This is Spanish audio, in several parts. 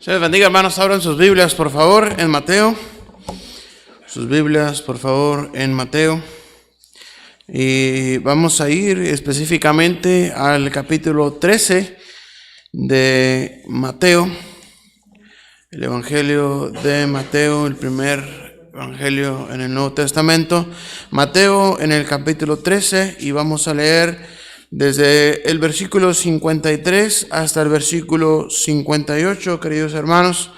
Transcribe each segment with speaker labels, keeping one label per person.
Speaker 1: Se les bendiga, hermanos. Abran sus Biblias, por favor, en Mateo. Sus Biblias, por favor, en Mateo. Y vamos a ir específicamente al capítulo 13 de Mateo. El Evangelio de Mateo, el primer Evangelio en el Nuevo Testamento. Mateo en el capítulo 13, y vamos a leer desde el versículo 53 hasta el versículo 58, queridos hermanos.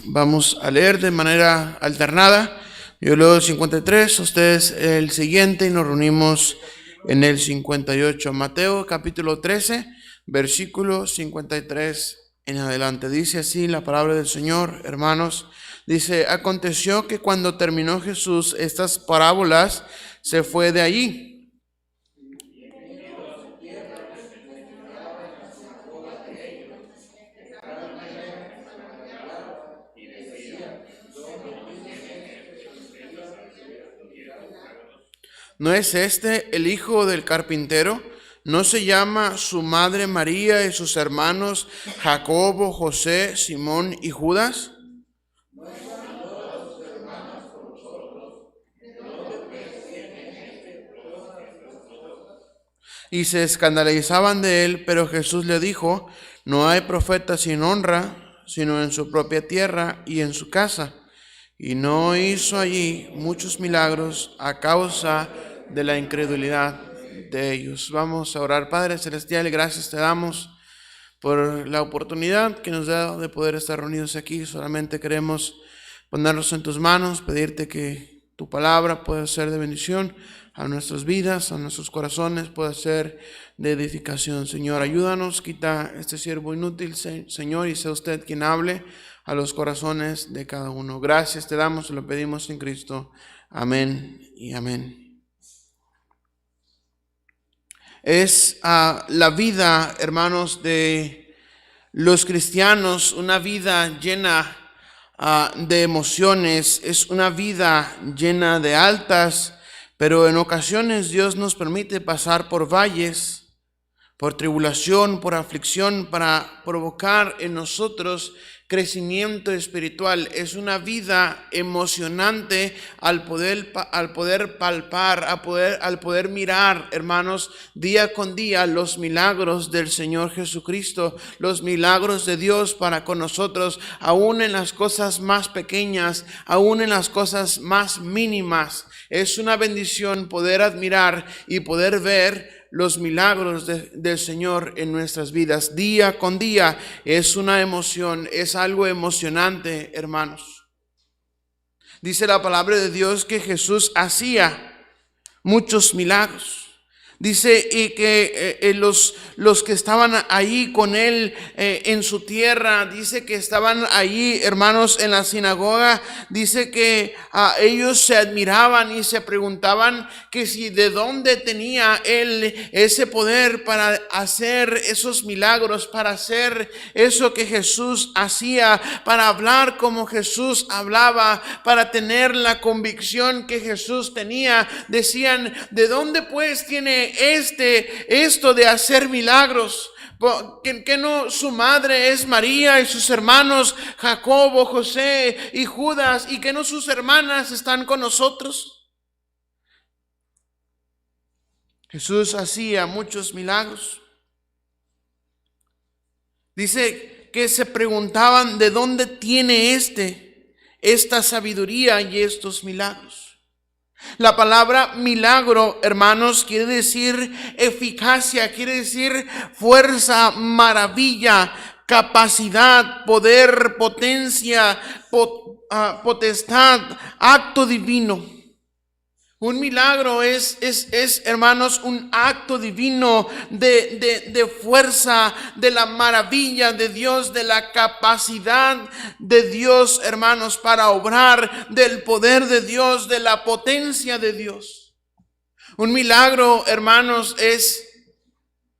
Speaker 1: Vamos a leer de manera alternada. Yo leo el 53, ustedes el siguiente, y nos reunimos en el 58. Mateo capítulo 13, versículo 53 en adelante. Dice así la palabra del Señor, hermanos. Dice: aconteció que cuando terminó Jesús estas parábolas, se fue de allí. ¿No es este el hijo del carpintero? ¿No se llama su madre María y sus hermanos Jacobo, José, Simón y Judas? Y se escandalizaban de él, pero Jesús le dijo: no hay profeta sin honra, sino en su propia tierra y en su casa. Y no hizo allí muchos milagros a causa de la incredulidad de ellos. Vamos a orar. Padre celestial, gracias te damos por la oportunidad que nos da de poder estar reunidos aquí. Solamente queremos ponernos en tus manos, pedirte que tu palabra pueda ser de bendición a nuestras vidas, a nuestros corazones, pueda ser de edificación. Señor, ayúdanos, quita este siervo inútil, Señor, y sea usted quien hable a los corazones de cada uno. Gracias te damos, lo pedimos en Cristo. Amén y amén. Es la vida, hermanos, de los cristianos, una vida llena de emociones, es una vida llena de altas, pero en ocasiones Dios nos permite pasar por valles, por tribulación, por aflicción, para provocar en nosotros crecimiento espiritual. Es una vida emocionante al poder palpar, al poder mirar, hermanos, día con día los milagros del Señor Jesucristo, los milagros de Dios para con nosotros, aún en las cosas más pequeñas, aún en las cosas más mínimas. Es una bendición poder admirar y poder ver los milagros del Señor en nuestras vidas día con día. Es una emoción, es algo emocionante, hermanos. Dice la palabra de Dios que Jesús hacía muchos milagros. Dice y que los que estaban ahí con él en su tierra, dice que estaban ahí, hermanos, en la sinagoga. Dice que ellos se admiraban y se preguntaban que si de dónde tenía él ese poder para hacer esos milagros, para hacer eso que Jesús hacía, para hablar como Jesús hablaba, para tener la convicción que Jesús tenía. Decían: ¿de dónde pues tiene esto de hacer milagros? ¿Que no su madre es María y sus hermanos Jacobo, José y Judas, y que no sus hermanas están con nosotros? Jesús hacía muchos milagros. Dice que se preguntaban: ¿de dónde tiene esta sabiduría y estos milagros? La palabra milagro, hermanos, quiere decir eficacia, quiere decir fuerza, maravilla, capacidad, poder, potencia, potestad, acto divino. Un milagro es, hermanos, un acto divino de fuerza, de la maravilla de Dios, de la capacidad de Dios, hermanos, para obrar, del poder de Dios, de la potencia de Dios. Un milagro, hermanos, es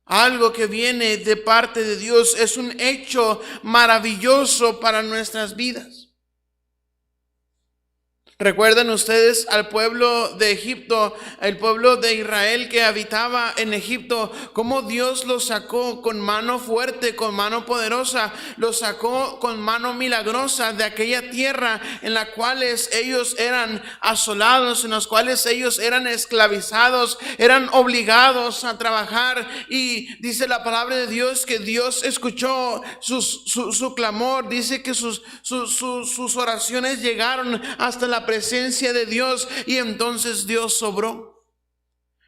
Speaker 1: algo que viene de parte de Dios, es un hecho maravilloso para nuestras vidas. ¿Recuerdan ustedes al pueblo de Egipto, el pueblo de Israel que habitaba en Egipto? Cómo Dios los sacó con mano fuerte, con mano poderosa, los sacó con mano milagrosa de aquella tierra en la cual ellos eran asolados, en las cuales ellos eran esclavizados, eran obligados a trabajar. Y dice la palabra de Dios que Dios escuchó su clamor. Dice que sus oraciones llegaron hasta la presencia de Dios, y entonces Dios obró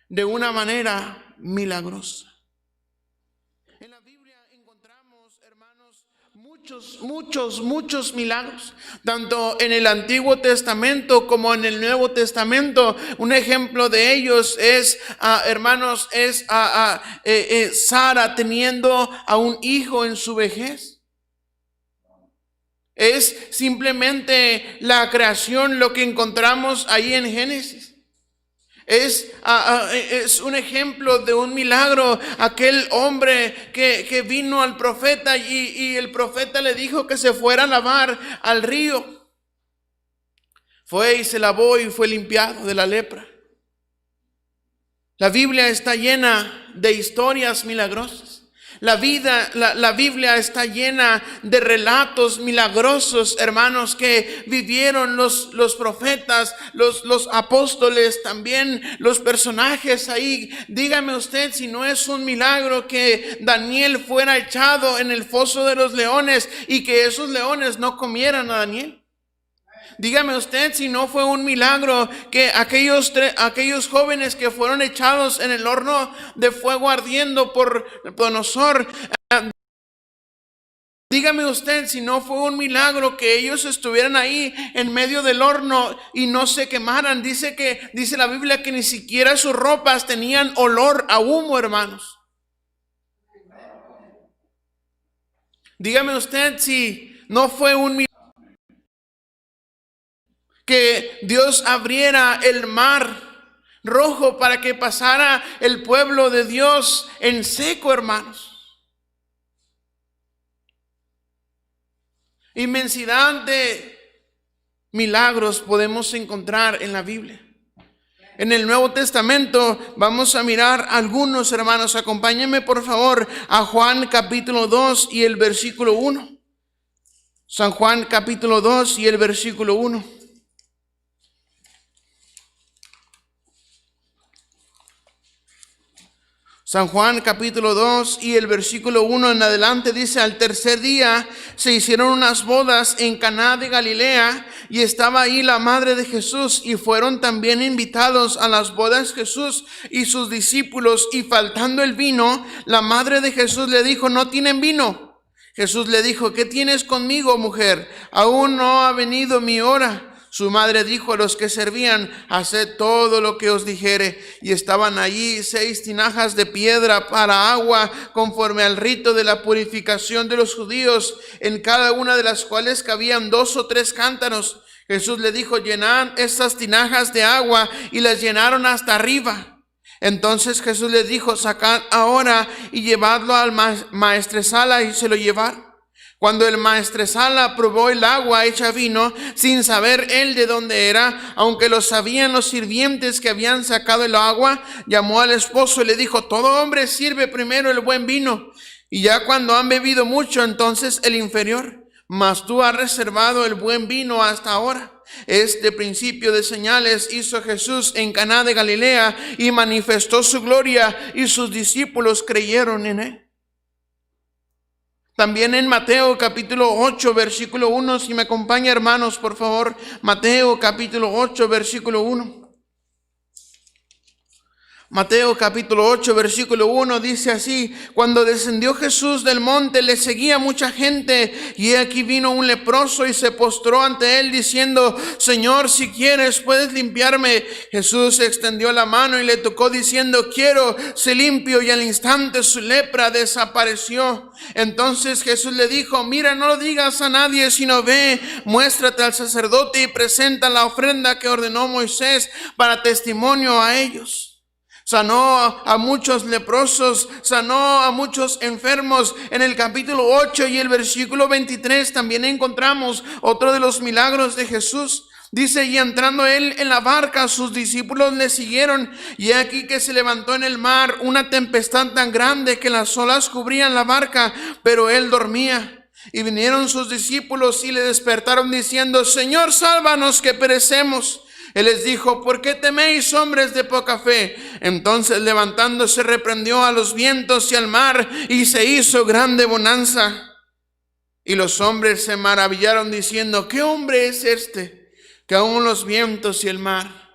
Speaker 1: de una manera milagrosa. En la Biblia encontramos, hermanos, muchos milagros, tanto en el Antiguo Testamento como en el Nuevo Testamento. Un ejemplo de ellos es, hermanos, es Sara teniendo a un hijo en su vejez. Es simplemente la creación lo que encontramos ahí en Génesis. Es un ejemplo de un milagro. Aquel hombre que vino al profeta y el profeta le dijo que se fuera a lavar al río. Fue y se lavó y fue limpiado de la lepra. La Biblia está llena de historias milagrosas. La Biblia está llena de relatos milagrosos, hermanos, que vivieron los profetas, los apóstoles, también los personajes ahí. Dígame usted si no es un milagro que Daniel fuera echado en el foso de los leones y que esos leones no comieran a Daniel. Dígame usted si no fue un milagro que aquellos jóvenes que fueron echados en el horno de fuego ardiendo por Nosor. Dígame usted si no fue un milagro que ellos estuvieran ahí en medio del horno y no se quemaran. Dice la Biblia que ni siquiera sus ropas tenían olor a humo, hermanos. Dígame usted si no fue un milagro que Dios abriera el mar rojo para que pasara el pueblo de Dios en seco, hermanos. Inmensidad de milagros podemos encontrar en la Biblia. En el Nuevo Testamento vamos a mirar algunos, hermanos. Acompáñenme por favor a Juan capítulo 2 y el versículo 1. San Juan capítulo 2 y el versículo 1. San Juan capítulo 2 y el versículo 1 en adelante dice: al tercer día se hicieron unas bodas en Caná de Galilea, y estaba ahí la madre de Jesús, y fueron también invitados a las bodas Jesús y sus discípulos. Y faltando el vino, la madre de Jesús le dijo: no tienen vino. Jesús le dijo: ¿qué tienes conmigo, mujer? Aún no ha venido mi hora. Su madre dijo a los que servían: haced todo lo que os dijere. Y estaban allí 6 tinajas de piedra para agua, conforme al rito de la purificación de los judíos, en cada una de las cuales cabían 2 o 3 cántaros. Jesús le dijo: llenad estas tinajas de agua, y las llenaron hasta arriba. Entonces Jesús les dijo: sacad ahora y llevadlo al maestresala. Y se lo llevaron. Cuando el maestresala probó el agua hecha vino, sin saber él de dónde era, aunque lo sabían los sirvientes que habían sacado el agua, llamó al esposo y le dijo: todo hombre sirve primero el buen vino, y ya cuando han bebido mucho, entonces el inferior. Mas tú has reservado el buen vino hasta ahora. Este principio de señales hizo Jesús en Caná de Galilea, y manifestó su gloria, y sus discípulos creyeron en él. También en Mateo capítulo 8 versículo 1, si me acompaña, hermanos, por favor. Mateo capítulo 8 versículo 1. Mateo capítulo 8 versículo 1 dice así: cuando descendió Jesús del monte, le seguía mucha gente, y aquí vino un leproso y se postró ante él diciendo: Señor, si quieres puedes limpiarme. Jesús extendió la mano y le tocó diciendo: quiero, sé limpio. Y al instante su lepra desapareció. Entonces Jesús le dijo: mira, no lo digas a nadie, sino ve, muéstrate al sacerdote y presenta la ofrenda que ordenó Moisés para testimonio a ellos. Sanó a muchos leprosos, sanó a muchos enfermos. En el capítulo 8 y el versículo 23 también encontramos otro de los milagros de Jesús. Dice, y entrando él en la barca, sus discípulos le siguieron, y aquí que se levantó en el mar una tempestad tan grande que las olas cubrían la barca, pero él dormía. Y vinieron sus discípulos y le despertaron diciendo, Señor, sálvanos que perecemos. Él les dijo, ¿por qué teméis, hombres de poca fe? Entonces levantándose reprendió a los vientos y al mar, y se hizo grande bonanza. Y los hombres se maravillaron diciendo, ¿qué hombre es este, que aún los vientos y el mar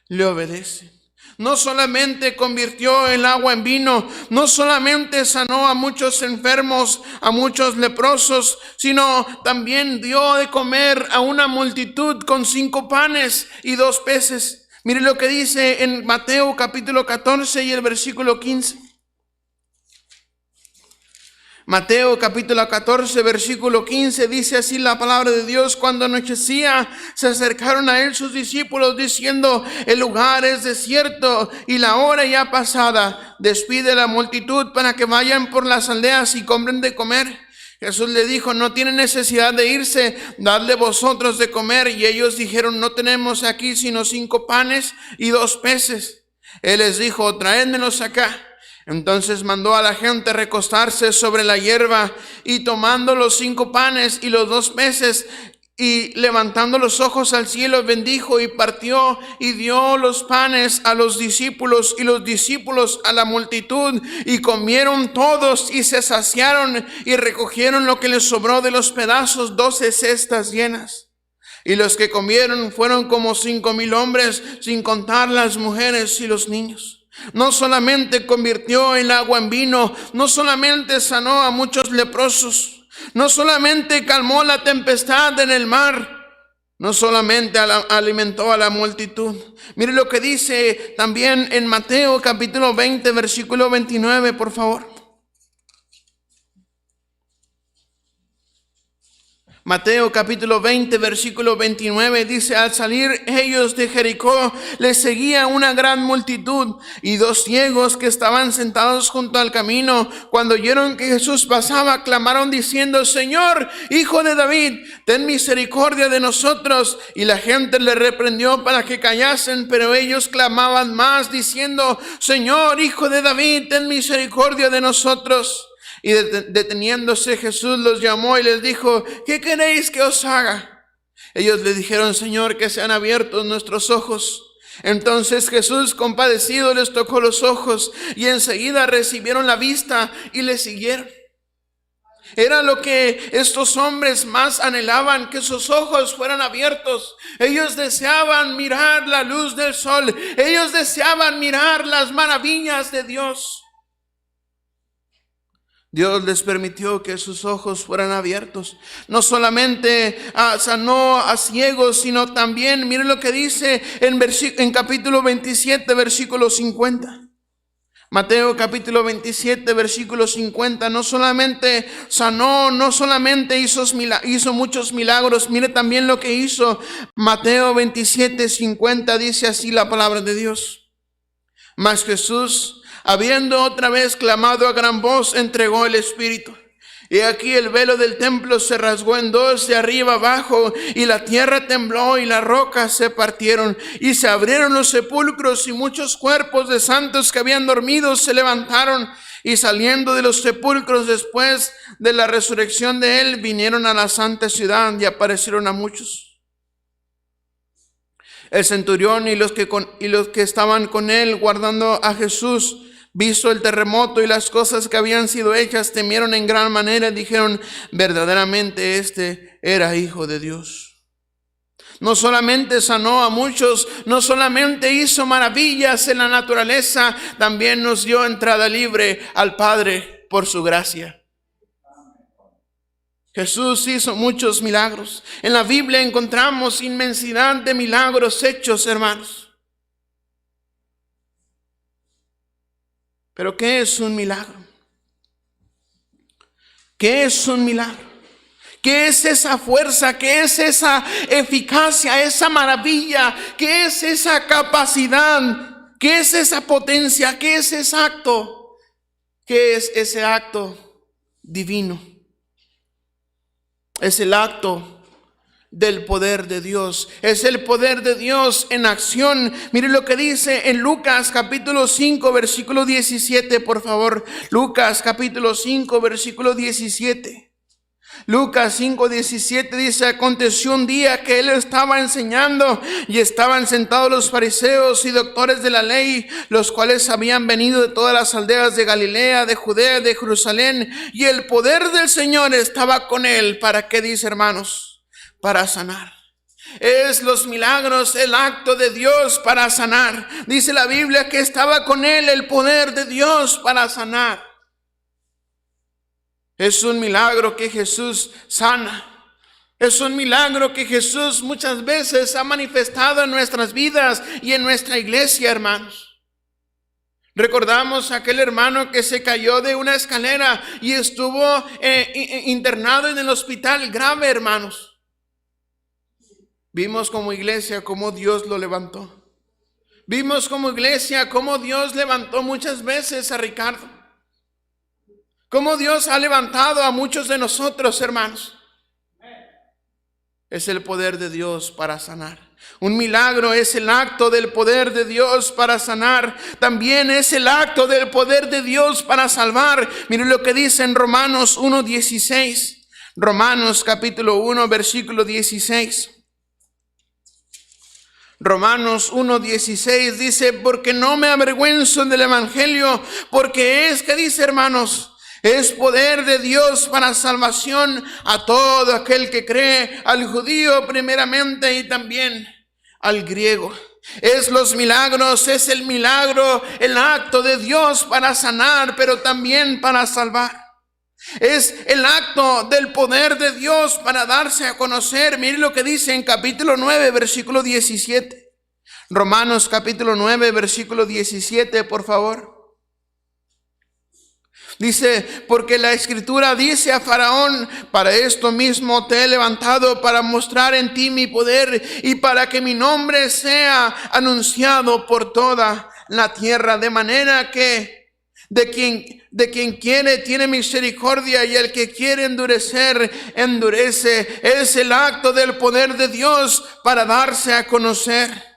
Speaker 1: le obedecen? No solamente convirtió el agua en vino, no solamente sanó a muchos enfermos, a muchos leprosos, sino también dio de comer a una multitud con 5 panes y 2 peces. Mire lo que dice en Mateo capítulo 14 y el versículo 15. Mateo capítulo 14 versículo 15 dice así la palabra de Dios: cuando anochecía se acercaron a él sus discípulos diciendo, el lugar es desierto y la hora ya pasada, despide la multitud para que vayan por las aldeas y compren de comer. Jesús le dijo, no tienen necesidad de irse, dadle vosotros de comer. Y ellos dijeron, no tenemos aquí sino 5 panes y 2 peces. Él les dijo, traédmelos acá. Entonces mandó a la gente recostarse sobre la hierba, y tomando los 5 panes y los 2 peces, y levantando los ojos al cielo, bendijo y partió y dio los panes a los discípulos y los discípulos a la multitud, y comieron todos y se saciaron, y recogieron lo que les sobró de los pedazos, 12 cestas llenas. Y los que comieron fueron como 5,000 hombres, sin contar las mujeres y los niños. No solamente convirtió el agua en vino, no solamente sanó a muchos leprosos, no solamente calmó la tempestad en el mar, no solamente alimentó a la multitud. Mire lo que dice también en Mateo capítulo 20 versículo 29, por favor. Mateo capítulo 20 versículo 29 dice, al salir ellos de Jericó, les seguía una gran multitud, y 2 ciegos que estaban sentados junto al camino, cuando oyeron que Jesús pasaba, clamaron diciendo, Señor, Hijo de David, ten misericordia de nosotros. Y la gente le reprendió para que callasen, pero ellos clamaban más diciendo, Señor, Hijo de David, ten misericordia de nosotros. Y deteniéndose Jesús los llamó y les dijo, ¿qué queréis que os haga? Ellos le dijeron, Señor, que sean abiertos nuestros ojos. Entonces Jesús, compadecido, les tocó los ojos, y enseguida recibieron la vista y le siguieron. Era lo que estos hombres más anhelaban, que sus ojos fueran abiertos. Ellos deseaban mirar la luz del sol. Ellos deseaban mirar las maravillas de Dios. Dios les permitió que sus ojos fueran abiertos. No solamente sanó a ciegos, sino también, miren lo que dice en capítulo 27, versículo 50. Mateo capítulo 27, versículo 50. No solamente sanó, no solamente hizo muchos milagros. Mire también lo que hizo. Mateo 27, 50 dice así la palabra de Dios. Mas Jesús, habiendo otra vez clamado a gran voz, entregó el Espíritu. Y aquí el velo del templo se rasgó en 2 de arriba abajo, y la tierra tembló y las rocas se partieron, y se abrieron los sepulcros, y muchos cuerpos de santos que habían dormido se levantaron, y saliendo de los sepulcros después de la resurrección de él, vinieron a la santa ciudad y aparecieron a muchos. El centurión y los que estaban con él guardando a Jesús, visto el terremoto y las cosas que habían sido hechas, temieron en gran manera y dijeron, verdaderamente este era Hijo de Dios. No solamente sanó a muchos, no solamente hizo maravillas en la naturaleza, también nos dio entrada libre al Padre por su gracia. Jesús hizo muchos milagros. En la Biblia encontramos inmensidad de milagros hechos, hermanos. Pero ¿qué es un milagro? ¿Qué es un milagro? ¿Qué es esa fuerza? ¿Qué es esa eficacia, esa maravilla? ¿Qué es esa capacidad? ¿Qué es esa potencia? ¿Qué es ese acto? ¿Qué es ese acto divino? Es el acto del poder de Dios. Es el poder de Dios en acción. Mire lo que dice en Lucas capítulo 5 versículo 17, por favor. Lucas capítulo 5 versículo 17. Lucas 5:17 dice: aconteció un día que él estaba enseñando y estaban sentados los fariseos y doctores de la ley, los cuales habían venido de todas las aldeas de Galilea, de Judea, de Jerusalén, y el poder del Señor estaba con él. ¿Para qué dice, hermanos? Para sanar. Es los milagros, el acto de Dios para sanar. Dice la Biblia que estaba con él el poder de Dios para sanar. Es un milagro que Jesús sana. Es un milagro que Jesús muchas veces ha manifestado en nuestras vidas y en nuestra iglesia, hermanos. Recordamos a aquel hermano que se cayó de una escalera y estuvo internado en el hospital grave, hermanos. Vimos como iglesia cómo Dios lo levantó. Vimos como iglesia cómo Dios levantó muchas veces a Ricardo. Cómo Dios ha levantado a muchos de nosotros, hermanos. Es el poder de Dios para sanar. Un milagro es el acto del poder de Dios para sanar. También es el acto del poder de Dios para salvar. Miren lo que dice en Romanos 1:16. Romanos capítulo 1, versículo 16. Romanos 1:16 dice: porque no me avergüenzo del evangelio, porque es, que dice, hermanos, es poder de Dios para salvación a todo aquel que cree, al judío primeramente y también al griego. Es los milagros, es el milagro, el acto de Dios para sanar, pero también para salvar. Es el acto del poder de Dios para darse a conocer. Mire lo que dice en capítulo 9, versículo 17. Romanos capítulo 9, versículo 17, por favor. Dice: porque la escritura dice a Faraón: para esto mismo te he levantado, para mostrar en ti mi poder y para que mi nombre sea anunciado por toda la tierra. De manera que de quien quiere tiene misericordia, y el que quiere endurecer, endurece. Es el acto del poder de Dios para darse a conocer.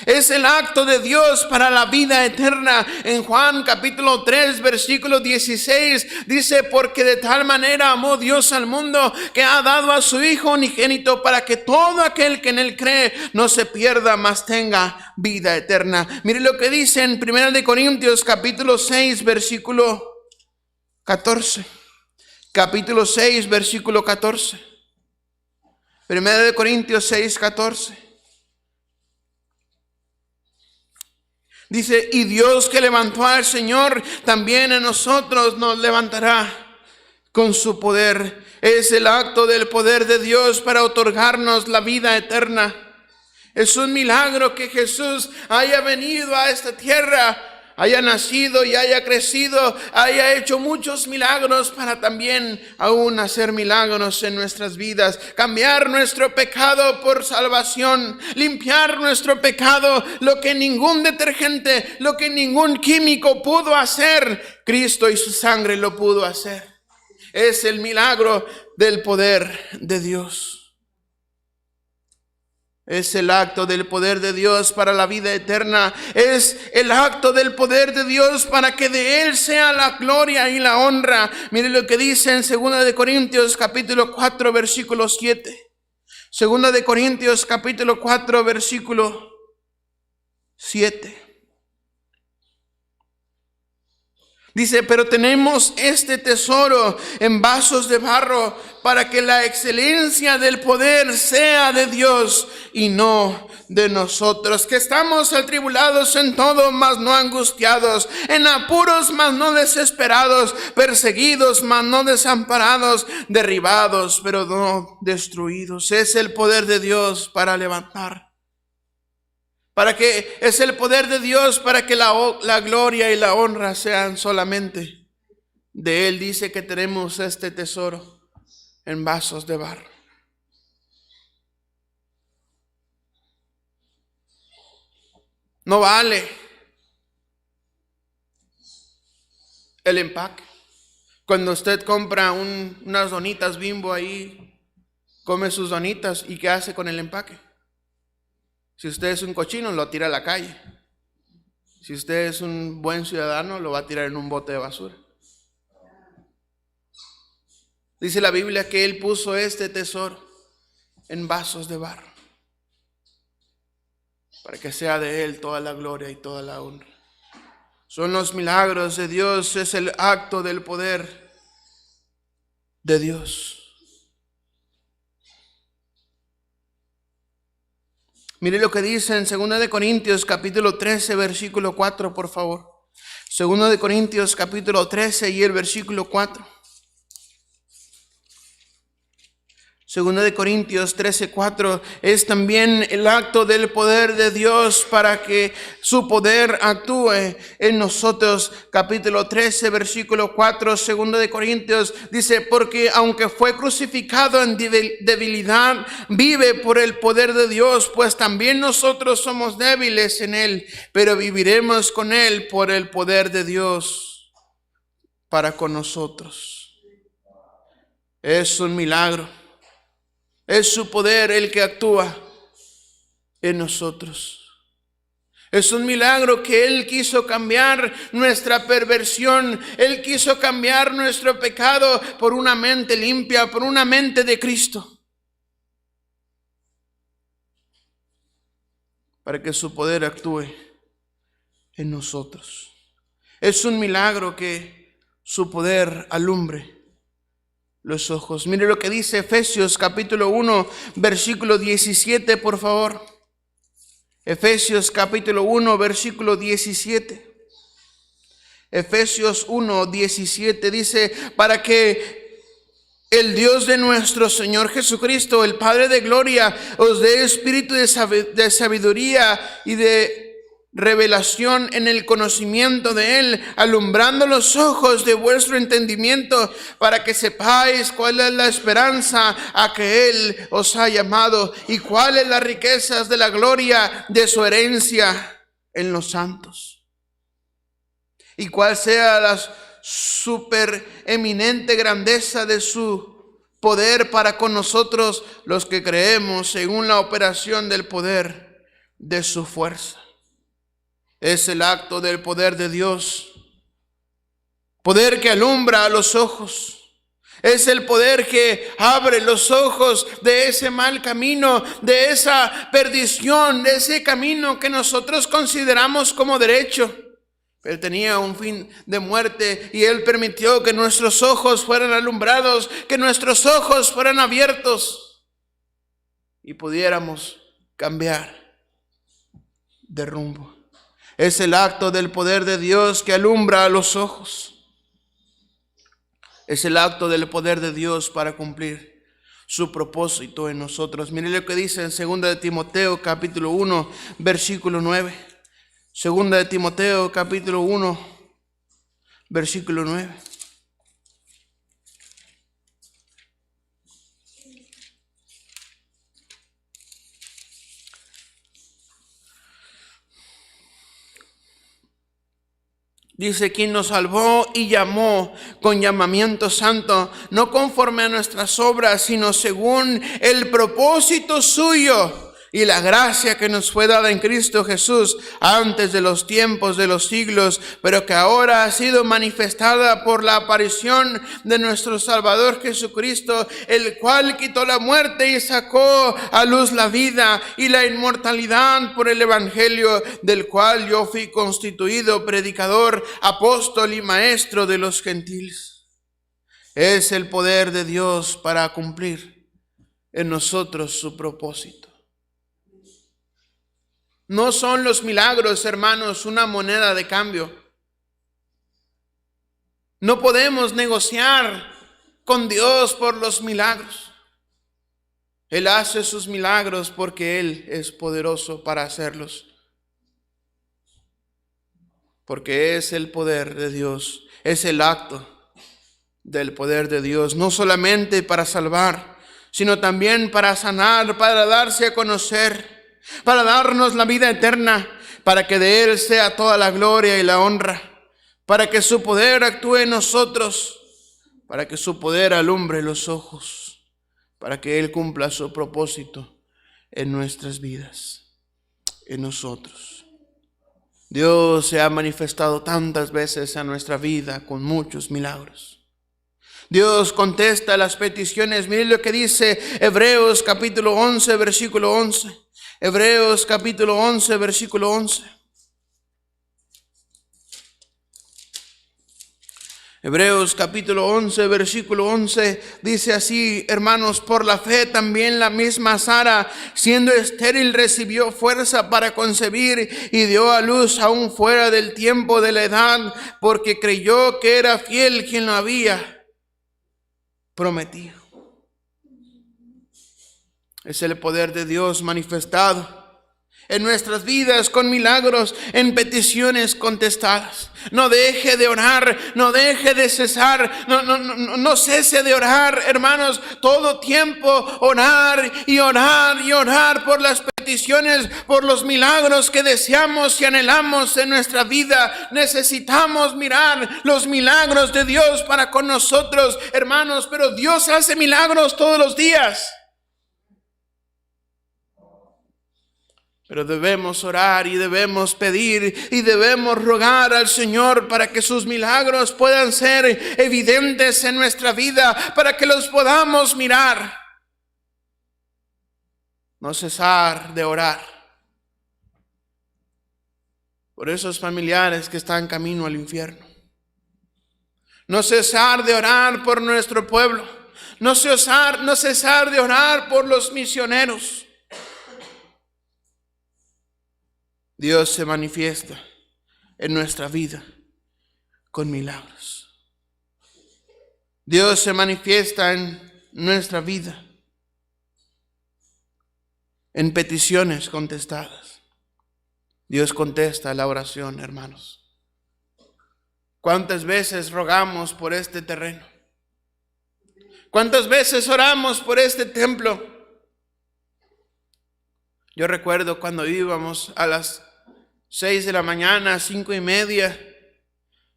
Speaker 1: Es el acto de Dios para la vida eterna. En Juan capítulo 3 versículo 16 dice: porque de tal manera amó Dios al mundo, que ha dado a su Hijo unigénito, para que todo aquel que en él cree no se pierda, mas tenga vida eterna. Mire lo que dice en 1 Corintios capítulo 6 versículo 14. Capítulo 6 versículo 14. 1 Corintios 6, 14. Dice: y Dios que levantó al Señor, también a nosotros nos levantará con su poder. Es el acto del poder de Dios para otorgarnos la vida eterna. Es un milagro que Jesús haya venido a esta tierra, haya nacido y haya crecido, haya hecho muchos milagros para también aún hacer milagros en nuestras vidas, cambiar nuestro pecado por salvación, limpiar nuestro pecado, lo que ningún detergente, lo que ningún químico pudo hacer, Cristo y su sangre lo pudo hacer. Es el milagro del poder de Dios. Es el acto del poder de Dios para la vida eterna. Es el acto del poder de Dios para que de Él sea la gloria y la honra. Mire lo que dice en 2 Corintios capítulo 4 versículo 7. 2 Corintios capítulo 4 versículo 7. Dice: pero tenemos este tesoro en vasos de barro, para que la excelencia del poder sea de Dios y no de nosotros. Que estamos atribulados en todo, mas no angustiados, en apuros, mas no desesperados, perseguidos, mas no desamparados, derribados, pero no destruidos. Es el poder de Dios para levantar. Es el poder de Dios para que la gloria y la honra sean solamente de Él. Dice que tenemos este tesoro en vasos de barro. No vale el empaque. Cuando usted compra unas donitas Bimbo ahí come sus donitas y ¿qué hace con el empaque? Si usted es un cochino, lo tira a la calle. Si usted es un buen ciudadano, lo va a tirar en un bote de basura. Dice la Biblia que Él puso este tesoro en vasos de barro, para que sea de Él toda la gloria y toda la honra. Son los milagros de Dios, es el acto del poder de Dios. Mire lo que dice en 2 de Corintios capítulo 13, versículo 4, por favor. 2 de Corintios capítulo 13 y el versículo 4. 2 de Corintios 13:4 es también el acto del poder de Dios para que su poder actúe en nosotros. Capítulo 13, versículo 4, 2 de Corintios dice: porque aunque fue crucificado en debilidad, vive por el poder de Dios, pues también nosotros somos débiles en Él, pero viviremos con Él por el poder de Dios para con nosotros. Es un milagro. Es su poder el que actúa en nosotros. Es un milagro que Él quiso cambiar nuestra perversión. Él quiso cambiar nuestro pecado por una mente limpia, por una mente de Cristo. Para que su poder actúe en nosotros. Es un milagro que su poder alumbre los ojos. Mire lo que dice Efesios capítulo 1, versículo 17, por favor. Efesios capítulo 1, versículo 17. Efesios 1, 17 dice: para que el Dios de nuestro Señor Jesucristo, el Padre de gloria, os dé espíritu de sabiduría y de revelación en el conocimiento de Él, alumbrando los ojos de vuestro entendimiento, para que sepáis cuál es la esperanza a que Él os ha llamado y cuáles las riquezas de la gloria de su herencia en los santos, y cuál sea la supereminente grandeza de su poder para con nosotros los que creemos, según la operación del poder de su fuerza. Es el acto del poder de Dios, poder que alumbra a los ojos. Es el poder que abre los ojos de ese mal camino, de esa perdición, de ese camino que nosotros consideramos como derecho. Él tenía un fin de muerte y Él permitió que nuestros ojos fueran alumbrados, que nuestros ojos fueran abiertos y pudiéramos cambiar de rumbo. Es el acto del poder de Dios que alumbra a los ojos. Es el acto del poder de Dios para cumplir su propósito en nosotros. Mire lo que dice en 2 de Timoteo capítulo 1, versículo 9. 2 de Timoteo capítulo 1, versículo 9. Dice: quien nos salvó y llamó con llamamiento santo, no conforme a nuestras obras, sino según el propósito suyo y la gracia que nos fue dada en Cristo Jesús antes de los tiempos de los siglos, pero que ahora ha sido manifestada por la aparición de nuestro Salvador Jesucristo, el cual quitó la muerte y sacó a luz la vida y la inmortalidad por el Evangelio, del cual yo fui constituido predicador, apóstol y maestro de los gentiles. Es el poder de Dios para cumplir en nosotros su propósito. No son los milagros, hermanos, una moneda de cambio. No podemos negociar con Dios por los milagros. Él hace sus milagros porque Él es poderoso para hacerlos. Porque es el poder de Dios, es el acto del poder de Dios, no solamente para salvar, sino también para sanar, para darse a conocer, para darnos la vida eterna, para que de Él sea toda la gloria y la honra, para que su poder actúe en nosotros, para que su poder alumbre los ojos para que Él cumpla su propósito en nuestras vidas, en nosotros. Dios se ha manifestado tantas veces a nuestra vida con muchos milagros. Dios contesta las peticiones. Miren lo que dice Hebreos capítulo 11, versículo 11. Hebreos capítulo 11, versículo 11. Hebreos capítulo 11, versículo 11 dice así: hermanos, por la fe también la misma Sara, siendo estéril, recibió fuerza para concebir y dio a luz aún fuera del tiempo de la edad, porque creyó que era fiel quien lo había prometido. Es el poder de Dios manifestado en nuestras vidas con milagros, en peticiones contestadas. No deje de orar, no deje de cesar, no cese de orar, hermanos, todo tiempo orar y orar y orar por las peticiones, por los milagros que deseamos y anhelamos en nuestra vida. Necesitamos mirar los milagros de Dios para con nosotros, hermanos, pero Dios hace milagros todos los días. Pero debemos orar y debemos pedir y debemos rogar al Señor para que sus milagros puedan ser evidentes en nuestra vida, para que los podamos mirar. No cesar de orar por esos familiares que están camino al infierno. No cesar de orar por nuestro pueblo. No cesar de orar por los misioneros. Dios se manifiesta en nuestra vida con milagros. Dios se manifiesta en nuestra vida en peticiones contestadas. Dios contesta la oración, hermanos. ¿Cuántas veces rogamos por este terreno? ¿Cuántas veces oramos por este templo? Yo recuerdo cuando íbamos a las 6 de la mañana, 5:30,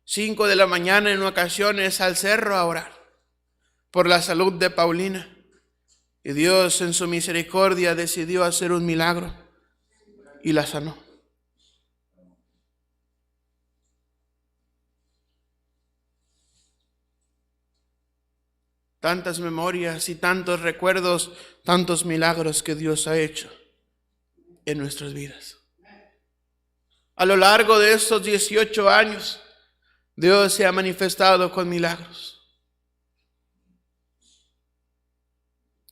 Speaker 1: 5 de la mañana en ocasiones al cerro a orar por la salud de Paulina. Y Dios en su misericordia decidió hacer un milagro y la sanó. Tantas memorias y tantos recuerdos, tantos milagros que Dios ha hecho en nuestras vidas. A lo largo de estos 18 años, Dios se ha manifestado con milagros.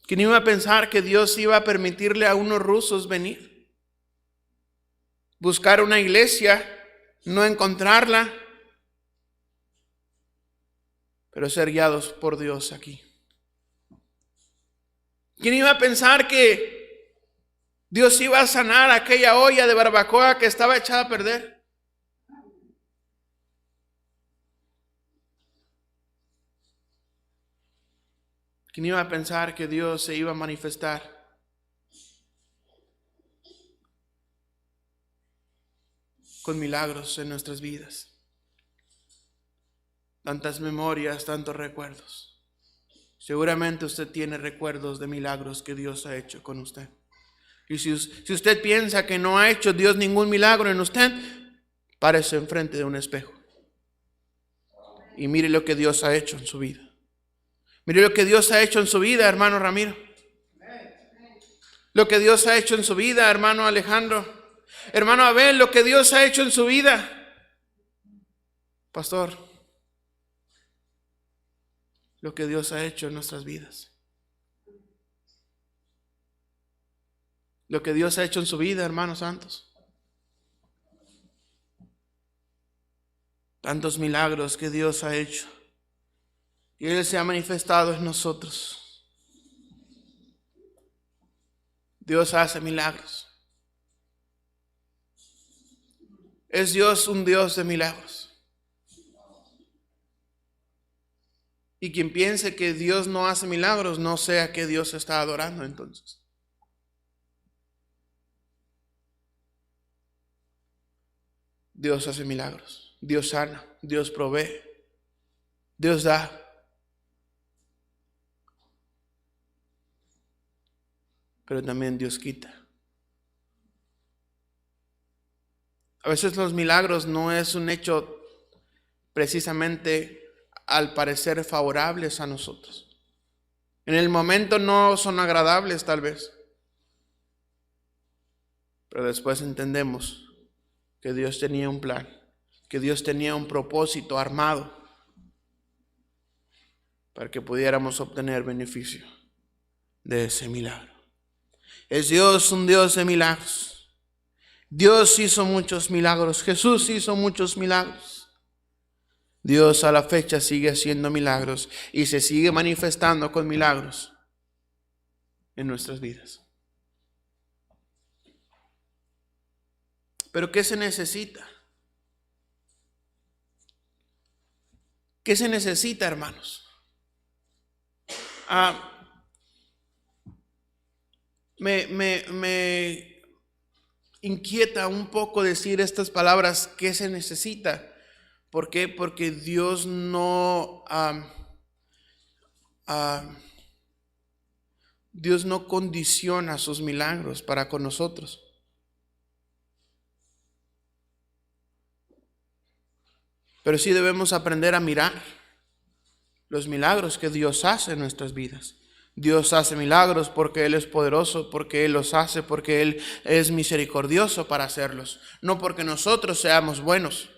Speaker 1: ¿Quién iba a pensar que Dios iba a permitirle a unos rusos venir? Buscar una iglesia, no encontrarla, pero ser guiados por Dios aquí. ¿Quién iba a pensar que Dios iba a sanar aquella olla de barbacoa que estaba echada a perder? ¿Quién iba a pensar que Dios se iba a manifestar con milagros en nuestras vidas? Tantas memorias, tantos recuerdos. Seguramente usted tiene recuerdos de milagros que Dios ha hecho con usted. Y si usted piensa que no ha hecho Dios ningún milagro en usted, párese enfrente de un espejo y mire lo que Dios ha hecho en su vida. Mire lo que Dios ha hecho en su vida, hermano Ramiro. Lo que Dios ha hecho en su vida, hermano Alejandro. Hermano Abel, lo que Dios ha hecho en su vida. Pastor, lo que Dios ha hecho en nuestras vidas. Lo que Dios ha hecho en su vida, hermanos santos. Tantos milagros que Dios ha hecho. Y Él se ha manifestado en nosotros. Dios hace milagros. Es Dios un Dios de milagros. Y quien piense que Dios no hace milagros, no sé a qué Dios está adorando entonces. Dios hace milagros, Dios sana, Dios provee, Dios da. pero también Dios quita. A veces los milagros no es un hecho precisamente al parecer favorables a nosotros. En el momento no son agradables tal vez, pero después entendemos que Dios tenía un plan, que Dios tenía un propósito armado para que pudiéramos obtener beneficio de ese milagro. Es Dios un Dios de milagros. Dios hizo muchos milagros. Jesús hizo muchos milagros. Dios a la fecha sigue haciendo milagros y se sigue manifestando con milagros en nuestras vidas. Pero ¿qué se necesita? ¿Qué se necesita, hermanos? Me inquieta un poco decir estas palabras, ¿qué se necesita? ¿Por qué? Porque Dios Dios no condiciona sus milagros para con nosotros. Pero sí debemos aprender a mirar los milagros que Dios hace en nuestras vidas. Dios hace milagros porque Él es poderoso, porque Él los hace, porque Él es misericordioso para hacerlos. No porque nosotros seamos buenos.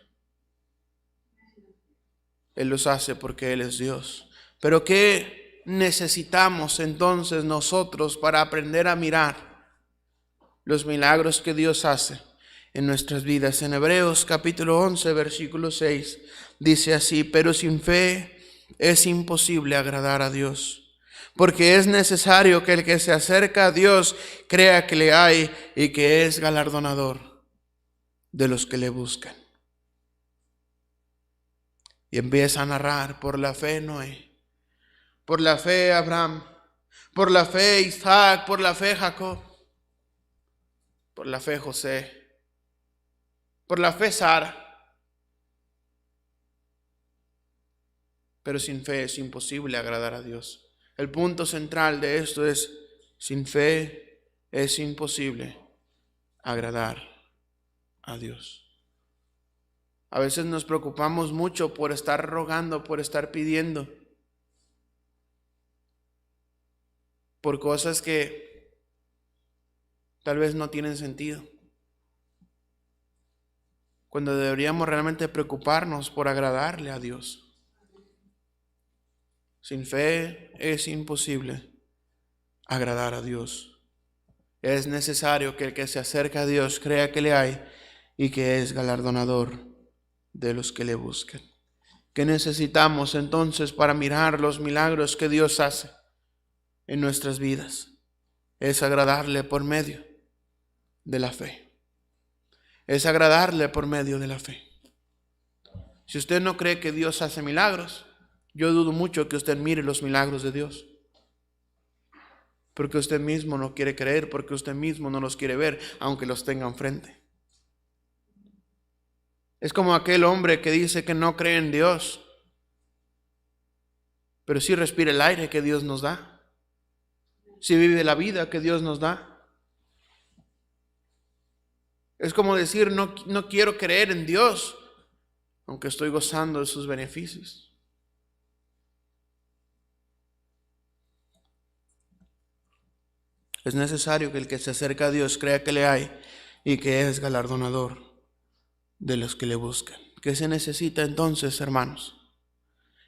Speaker 1: Él los hace porque Él es Dios. Pero ¿qué necesitamos entonces nosotros para aprender a mirar los milagros que Dios hace en nuestras vidas? En Hebreos capítulo 11, versículo 6, dice así: pero sin fe es imposible agradar a Dios, porque es necesario que el que se acerca a Dios crea que le hay y que es galardonador de los que le buscan. Y empieza a narrar: por la fe Noé, por la fe Abraham, por la fe Isaac, por la fe Jacob, por la fe José, por la fe Sara. Pero sin fe es imposible agradar a Dios. El punto central de esto es: sin fe es imposible agradar a Dios. A veces nos preocupamos mucho por estar rogando, por estar pidiendo, por cosas que tal vez no tienen sentido, cuando deberíamos realmente preocuparnos por agradarle a Dios. Sin fe es imposible agradar a Dios. Es necesario que el que se acerca a Dios crea que le hay y que es galardonador de los que le buscan. ¿Qué necesitamos entonces para mirar los milagros que Dios hace en nuestras vidas? Es agradarle por medio de la fe. Es agradarle por medio de la fe. Si usted no cree que Dios hace milagros, yo dudo mucho que usted mire los milagros de Dios. Porque usted mismo no quiere creer, porque usted mismo no los quiere ver, aunque los tenga enfrente. Es como aquel hombre que dice que no cree en Dios, pero sí respira el aire que Dios nos da. Sí vive la vida que Dios nos da. Es como decir, no quiero creer en Dios, aunque estoy gozando de sus beneficios. Es necesario que el que se acerca a Dios crea que le hay y que es galardonador de los que le buscan. ¿Qué se necesita entonces, hermanos?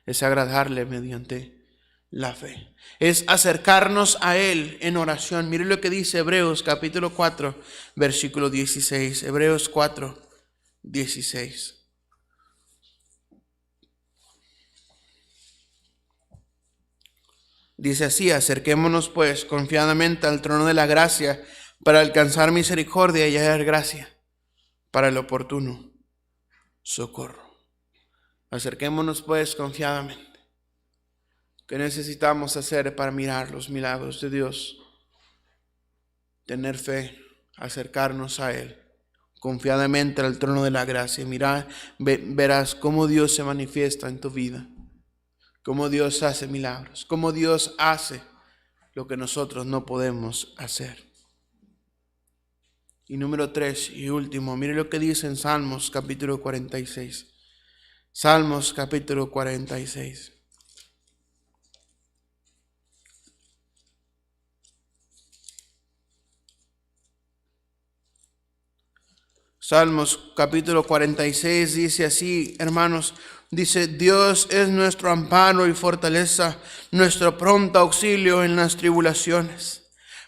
Speaker 1: Es agradarle mediante la fe. Es acercarnos a Él en oración. Mire lo que dice Hebreos capítulo 4, versículo 16. Hebreos 4, 16. Dice así: acerquémonos pues confiadamente al trono de la gracia para alcanzar misericordia y hallar gracia para el oportuno socorro. Acerquémonos pues confiadamente. ¿Qué necesitamos hacer para mirar los milagros de Dios? Tener fe, acercarnos a Él confiadamente al trono de la gracia. Mira, verás cómo Dios se manifiesta en tu vida, cómo Dios hace milagros, cómo Dios hace lo que nosotros no podemos hacer. Y número 3 y último, mire lo que dice en Salmos capítulo 46. Salmos capítulo 46. Salmos capítulo 46 dice así, hermanos, dice: Dios es nuestro amparo y fortaleza, nuestro pronto auxilio en las tribulaciones.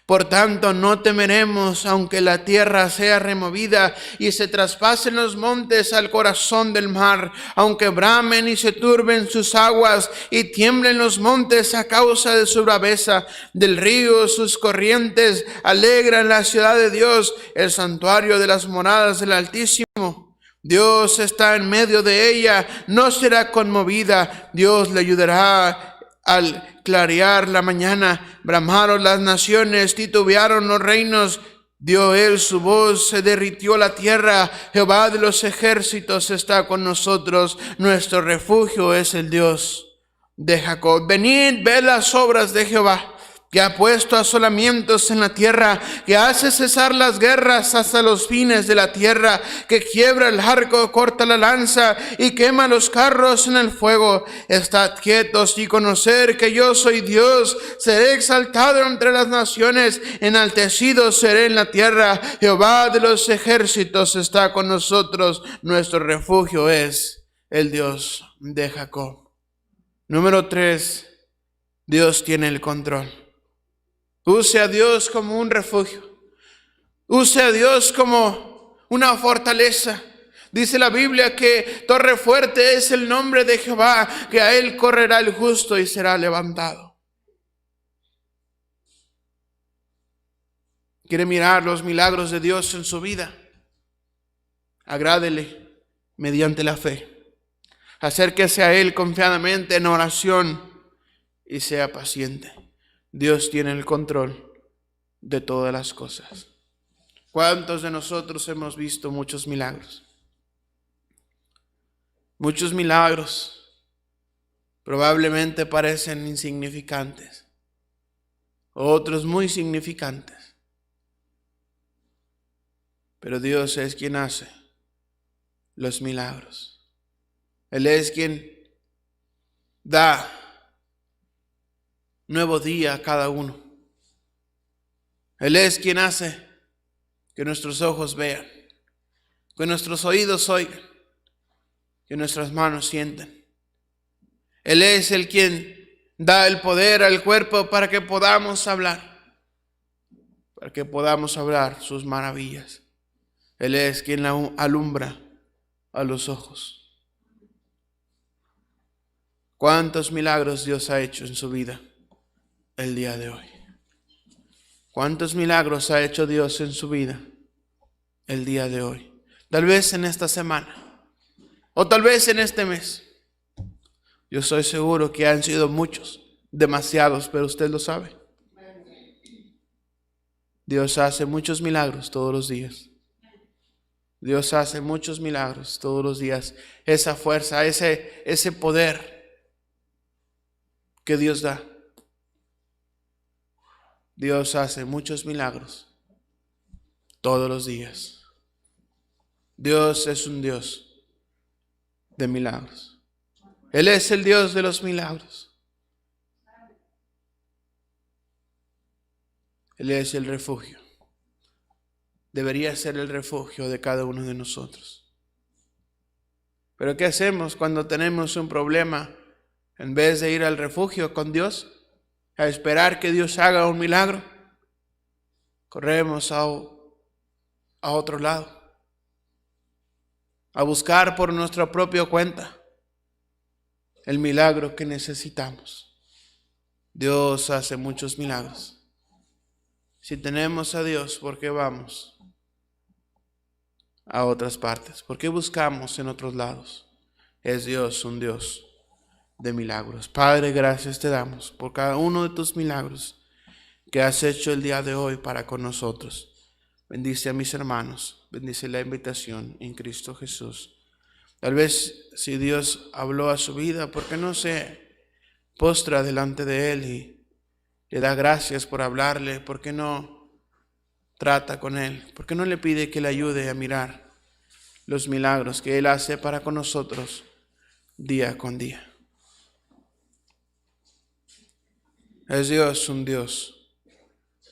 Speaker 1: Por tanto, no temeremos, aunque la tierra sea removida y se traspasen los montes al corazón del mar, aunque bramen y se turben sus aguas y tiemblen los montes a causa de su braveza. Del río sus corrientes alegran la ciudad de Dios, el santuario de las moradas del Altísimo. Dios está en medio de ella, no será conmovida. Dios le ayudará al clarear la mañana. Bramaron las naciones, titubearon los reinos. Dio él su voz, se derritió la tierra. Jehová de los ejércitos está con nosotros. Nuestro refugio es el Dios de Jacob. Venid, ved las obras de Jehová, que ha puesto asolamientos en la tierra, que hace cesar las guerras hasta los fines de la tierra, que quiebra el arco, corta la lanza y quema los carros en el fuego. Estad quietos y conocer que yo soy Dios. Seré exaltado entre las naciones, enaltecido seré en la tierra. Jehová de los ejércitos está con nosotros. Nuestro refugio es el Dios de Jacob. Número 3, Dios tiene el control. Use a Dios como un refugio. Use a Dios como una fortaleza. Dice la Biblia que torre fuerte es el nombre de Jehová, que a él correrá el justo y será levantado. ¿Quiere mirar los milagros de Dios en su vida? Agrádele mediante la fe. Acérquese a él confiadamente en oración y sea paciente. Dios tiene el control de todas las cosas. ¿Cuántos de nosotros hemos visto muchos milagros? Muchos milagros probablemente parecen insignificantes, otros muy significantes. Pero Dios es quien hace los milagros. Él es quien da nuevo día a cada uno. Él es quien hace que nuestros ojos vean, que nuestros oídos oigan, que nuestras manos sientan. Él es el quien da el poder al cuerpo para que podamos hablar, sus maravillas. Él es quien alumbra a los ojos. ¿Cuántos milagros Dios ha hecho en su vida el día de hoy? ¿Cuántos milagros ha hecho Dios en su vida el día de hoy? Tal vez en esta semana o tal vez en este mes. Yo estoy seguro que han sido muchos, demasiados, pero usted lo sabe. Dios hace muchos milagros todos los días. Dios hace muchos milagros todos los días. Esa fuerza, ese poder que Dios da. Dios hace muchos milagros todos los días. Dios es un Dios de milagros. Él es el Dios de los milagros. Él es el refugio. Debería ser el refugio de cada uno de nosotros. Pero ¿qué hacemos cuando tenemos un problema? En vez de ir al refugio con Dios, a esperar que Dios haga un milagro, corremos a otro lado, a buscar por nuestra propia cuenta el milagro que necesitamos. Dios hace muchos milagros. Si tenemos a Dios, ¿por qué vamos a otras partes? ¿Por qué buscamos en otros lados? Es Dios un Dios de milagros. Padre, gracias te damos por cada uno de tus milagros que has hecho el día de hoy para con nosotros. Bendice a mis hermanos, bendice la invitación en Cristo Jesús. Tal vez si Dios habló a su vida, ¿por qué no se postra delante de Él le da gracias por hablarle, ¿por qué no trata con él? ¿Por qué no le pide que le ayude a mirar los milagros que Él hace para con nosotros día con día? Es Dios un Dios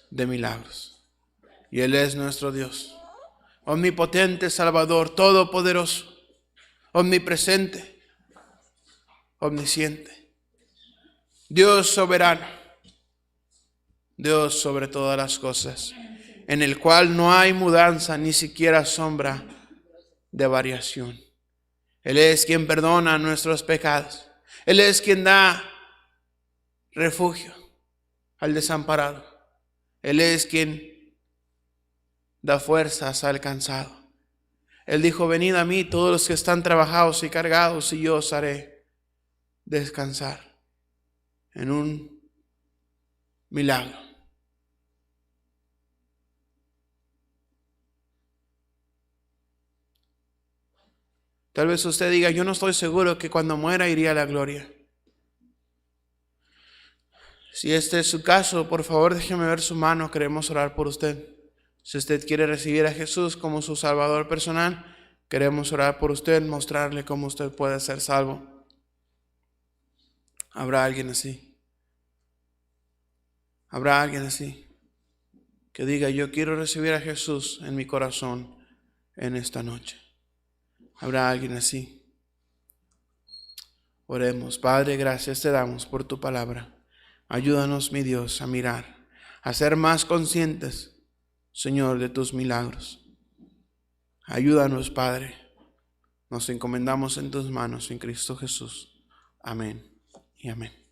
Speaker 1: de milagros. Y Él es nuestro Dios, omnipotente, Salvador, todopoderoso, omnipresente, omnisciente, Dios soberano, Dios sobre todas las cosas, en el cual no hay mudanza, ni siquiera sombra de variación. Él es quien perdona nuestros pecados. Él es quien da refugio al desamparado. Él es quien da fuerzas al cansado. Él dijo: venid a mí todos los que están trabajados y cargados, y yo os haré descansar. En un milagro. Tal vez usted diga: yo no estoy seguro que cuando muera iría a la gloria. Si este es su caso, por favor déjeme ver su mano, queremos orar por usted. Si usted quiere recibir a Jesús como su Salvador personal, queremos orar por usted, mostrarle cómo usted puede ser salvo. ¿Habrá alguien así? ¿Habrá alguien así que diga: yo quiero recibir a Jesús en mi corazón en esta noche? ¿Habrá alguien así? Oremos. Padre, gracias te damos por tu palabra. Ayúdanos, mi Dios, a mirar, a ser más conscientes, Señor, de tus milagros. Ayúdanos, Padre. Nos encomendamos en tus manos, en Cristo Jesús. Amén y amén.